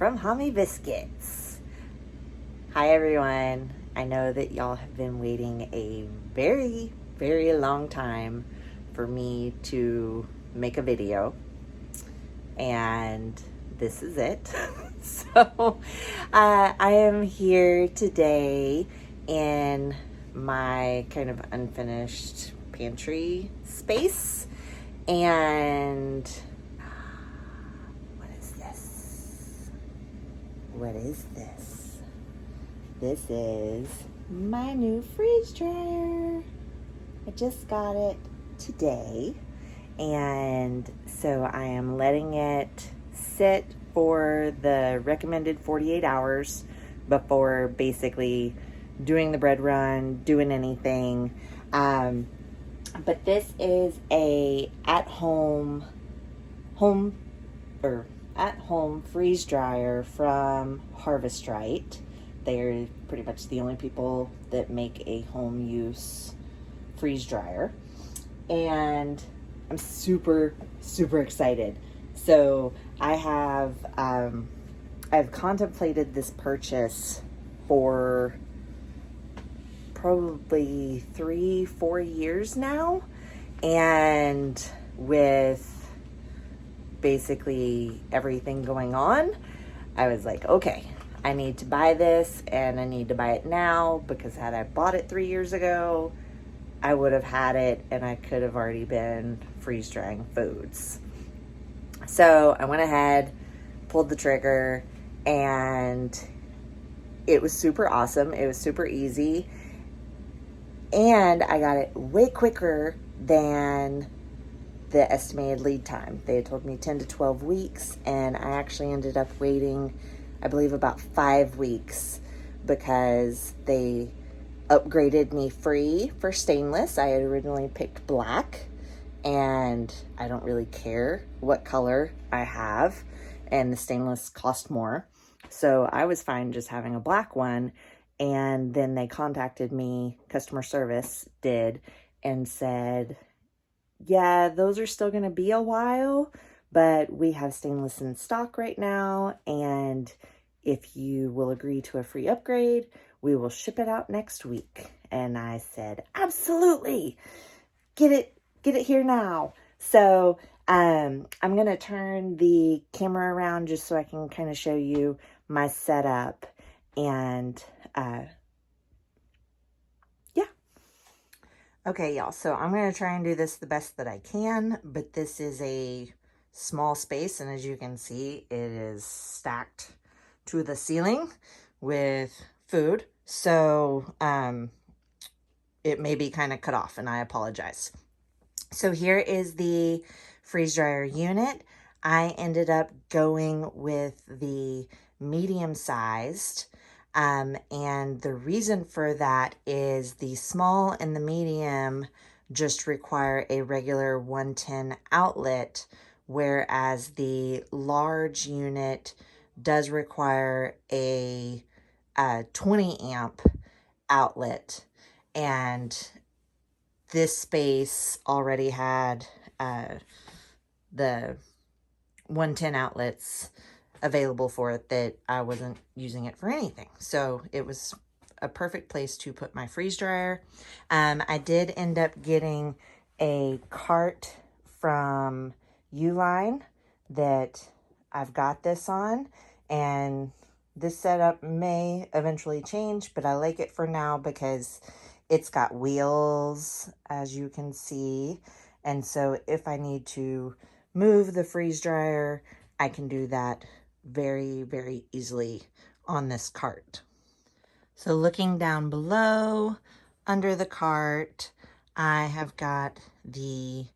from Homie Biscuits. Hi everyone. I know that y'all have been waiting a very, very long time for me to make a video, and this is it. So I am here today in my kind of unfinished pantry space, and what is this? This is my new freeze dryer. I just got it today, and so I am letting it sit for the recommended 48 hours before basically doing the bread run, doing anything. But this is a at-home freeze dryer from Harvest Right. They're pretty much the only people that make a home use freeze dryer, and I'm super excited. So I've contemplated this purchase for probably 3-4 years now, and with basically everything going on, I was like, okay, I need to buy this, and I need to buy it now, because had I bought it 3 years ago, I would have had it and I could have already been freeze drying foods. So I went ahead, pulled the trigger, and it was super awesome. It was super easy, and I got it way quicker than the estimated lead time. They had told me 10 to 12 weeks, and I actually ended up waiting, I believe, about 5 weeks, because they upgraded me free for stainless. I had originally picked black, and I don't really care what color I have, and the stainless cost more. So I was fine just having a black one. And then they contacted me, customer service did, and said, yeah, those are still going to be a while, but we have stainless in stock right now, and if you will agree to a free upgrade, we will ship it out next week. And I said, absolutely, get it here now. So I'm going to turn the camera around just so I can kind of show you my setup, and yeah. Okay, y'all, so I'm going to try and do this the best that I can, but this is a small space, and as you can see, it is stacked to the ceiling with food. So it may be kind of cut off, and I apologize. So here is the freeze dryer unit. I ended up going with the medium sized. And the reason for that is the small and the medium just require a regular 110 outlet, whereas the large unit does require a 20 amp outlet. And this space already had the 110 outlets available for it that I wasn't using it for anything. So it was a perfect place to put my freeze dryer. I did end up getting a cart from Uline that I've got this on, and this setup may eventually change, but I like it for now because it's got wheels, as you can see. And so if I need to move the freeze dryer, I can do that very easily on this cart. So looking down below under the cart, I have got the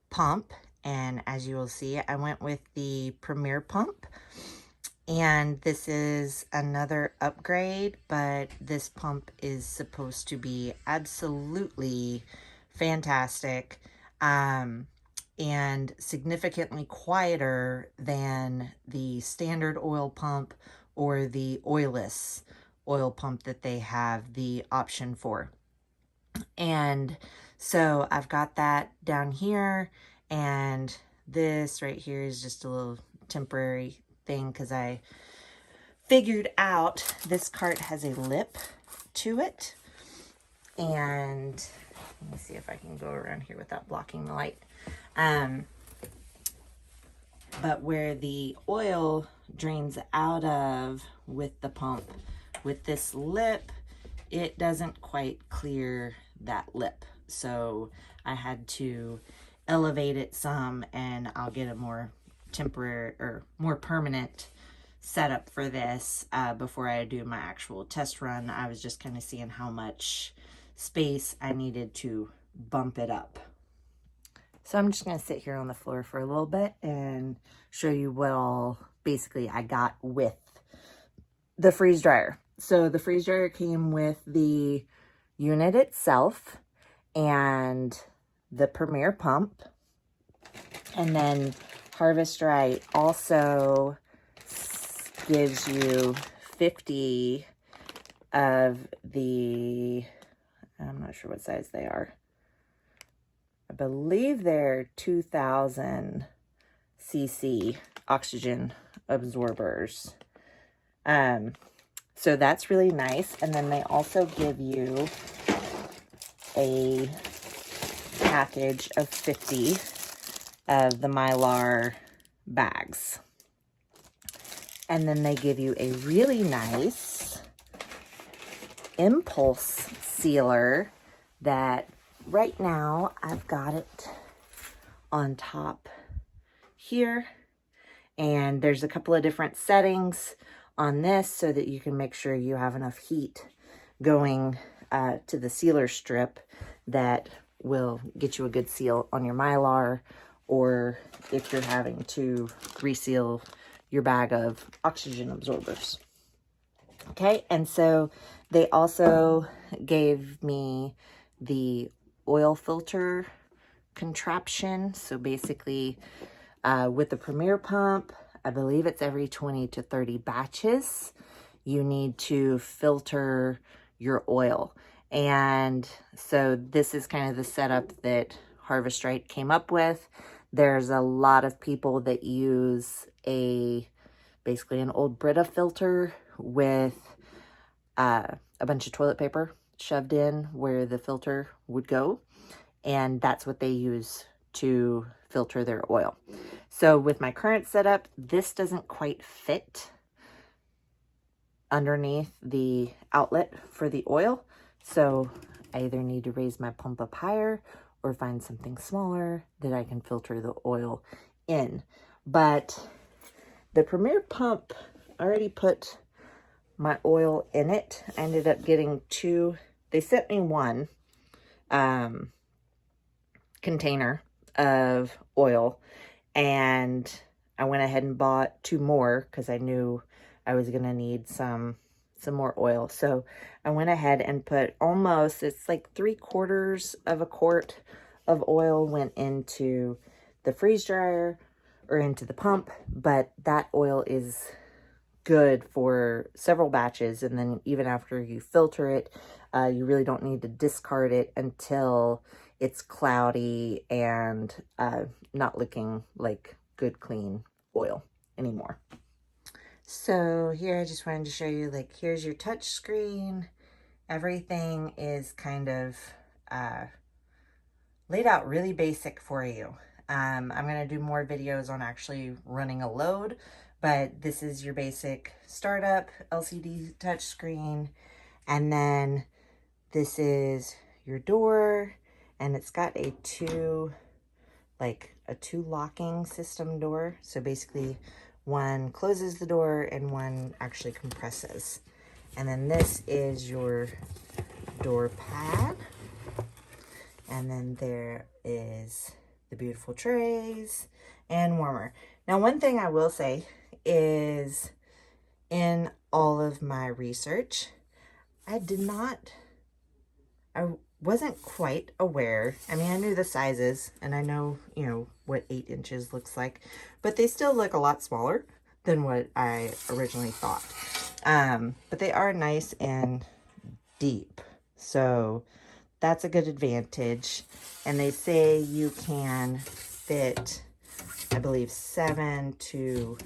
pump, and as you will see, I went with the Premier pump, and this is another upgrade, but this pump is supposed to be absolutely fantastic. And significantly quieter than the standard oil pump or the oilless oil pump that they have the option for. And so I've got that down here, and this right here is just a little temporary thing because I figured out this cart has a lip to it. And let me see if I can go around here without blocking the light. But where the oil drains out of with the pump, with this lip, it doesn't quite clear that lip. So I had to elevate it some, and I'll get a more temporary or more permanent setup for this before I do my actual test run. I was just kind of seeing how much space I needed to bump it up. So I'm just going to sit here on the floor for a little bit and show you what all basically I got with the freeze dryer. So the freeze dryer came with the unit itself and the Premier pump. And then Harvest Right also gives you 50 of the, I'm not sure what size they are. I believe they're 2000 cc oxygen absorbers. So that's really nice. And then they also give you a package of 50 of the Mylar bags. And then they give you a really nice impulse sealer that right now I've got it on top here. And there's a couple of different settings on this so that you can make sure you have enough heat going to the sealer strip that will get you a good seal on your Mylar, or if you're having to reseal your bag of oxygen absorbers. Okay, and so they also gave me the oil filter contraption. So basically with the Premier pump, I believe it's every 20 to 30 batches, you need to filter your oil. And so this is kind of the setup that Harvest Right came up with. There's a lot of people that use basically an old Brita filter with a bunch of toilet paper shoved in where the filter would go. And that's what they use to filter their oil. So with my current setup, this doesn't quite fit underneath the outlet for the oil. So I either need to raise my pump up higher or find something smaller that I can filter the oil in. But the Premier pump already put my oil in it. I ended up getting two. They sent me one container of oil, and I went ahead and bought two more because I knew I was going to need some more oil. So I went ahead and put almost, it's like 3/4 of a quart of oil went into the freeze dryer or into the pump, but that oil is good for several batches. And then even after you filter it, you really don't need to discard it until it's cloudy and not looking like good, clean oil anymore. So here I just wanted to show you, like, here's your touch screen. Everything is kind of laid out really basic for you. I'm going to do more videos on actually running a load, but this is your basic startup LCD touch screen. And then this is your door, and it's got a two locking system door. So basically one closes the door and one actually compresses. And then this is your door pad. And then there is the beautiful trays and warmer. Now, one thing I will say is in all of my research, I wasn't quite aware. I mean, I knew the sizes and I know, you know, what 8 inches looks like, but they still look a lot smaller than what I originally thought. But they are nice and deep. So that's a good advantage. And they say you can fit, I believe, 7 to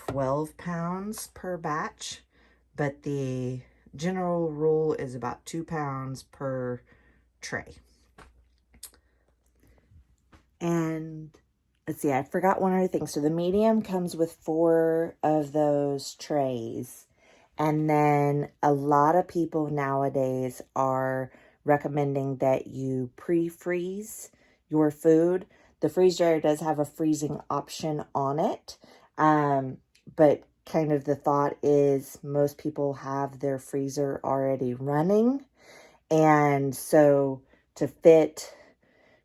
12 pounds per batch, but the general rule is about 2 pounds per tray. And let's see, I forgot one other thing. So the medium comes with 4 of those trays. And then a lot of people nowadays are recommending that you pre-freeze your food. The freeze dryer does have a freezing option on it. But kind of the thought is most people have their freezer already running. And so to fit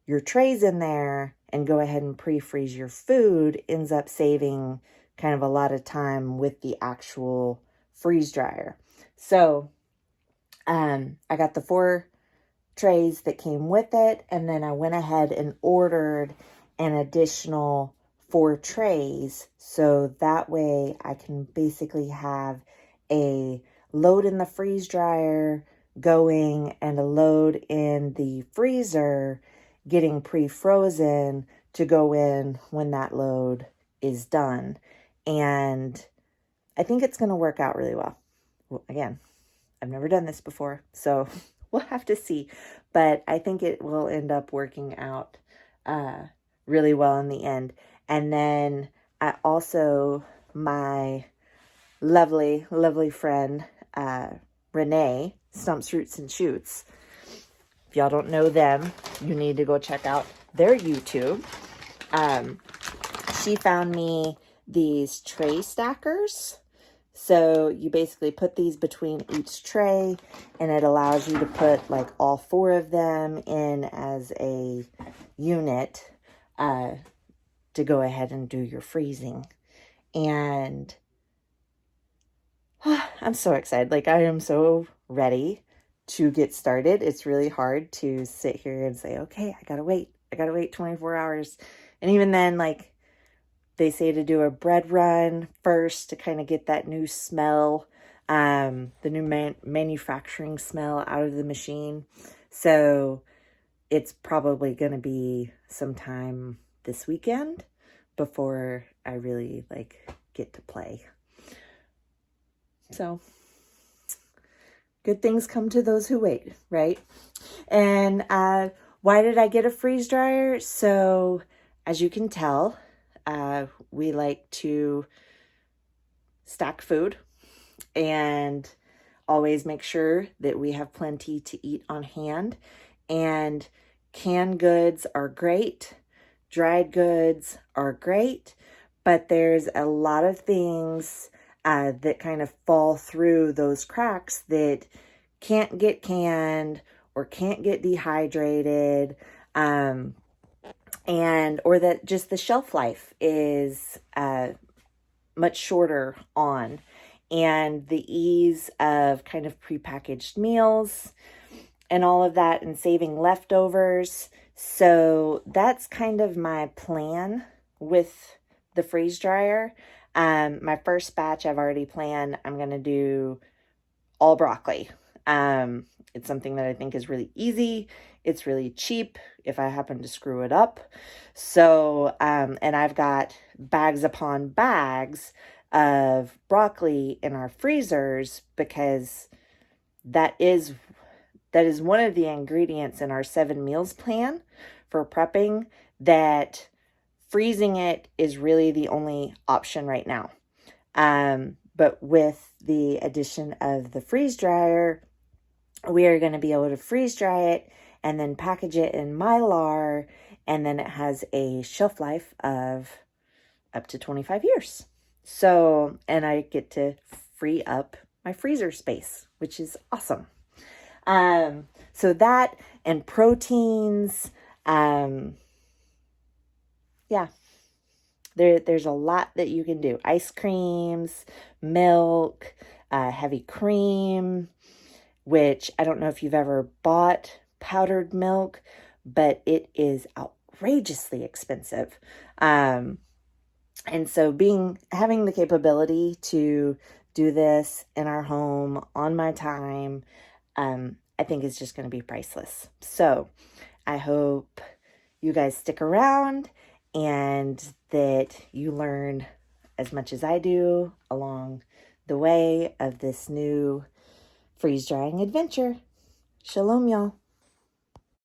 your trays in there and go ahead and pre-freeze your food ends up saving kind of a lot of time with the actual freeze dryer. So I got the 4 trays that came with it, and then I went ahead and ordered an additional 4 trays, so that way I can basically have a load in the freeze dryer going and a load in the freezer getting pre-frozen to go in when that load is done. And I think it's going to work out really well. Again, I've never done this before, so we'll have to see. But I think it will end up working out really well in the end. And then I also, my lovely, lovely friend, Renee, Stumps, Roots, and Shoots. If y'all don't know them, you need to go check out their YouTube. She found me these tray stackers. So you basically put these between each tray, and it allows you to put like all 4 of them in as a unit to go ahead and do your freezing. And I'm so excited. Like, I am so ready to get started. It's really hard to sit here and say, okay, I gotta wait 24 hours. And even then, like, they say to do a bread run first to kind of get that new smell, the new manufacturing smell out of the machine. So it's probably going to be sometime this weekend before I really get to play. So good things come to those who wait, right? And why did I get a freeze dryer? So as you can tell, we like to stack food and always make sure that we have plenty to eat on hand. And canned goods are great. Dried goods are great. But there's a lot of things that kind of fall through those cracks that can't get canned or can't get dehydrated. Or that just the shelf life is much shorter on. And the ease of kind of prepackaged meals and all of that and saving leftovers. So that's kind of my plan with the freeze dryer. My first batch I've already planned, I'm going to do all broccoli. It's something that I think is really easy. It's really cheap if I happen to screw it up. So, and I've got bags upon bags of broccoli in our freezers because that is one of the ingredients in our 7 meals plan for prepping, that freezing it is really the only option right now. But with the addition of the freeze dryer, we are going to be able to freeze dry it and then package it in Mylar, and then it has a shelf life of up to 25 years. So, and I get to free up my freezer space, which is awesome. So that and proteins, yeah, there's a lot that you can do. Ice creams, milk, heavy cream, which I don't know if you've ever bought powdered milk, but it is outrageously expensive. And so having the capability to do this in our home on my time, I think is just going to be priceless. So I hope you guys stick around and that you learn as much as I do along the way of this new freeze drying adventure. Shalom, y'all.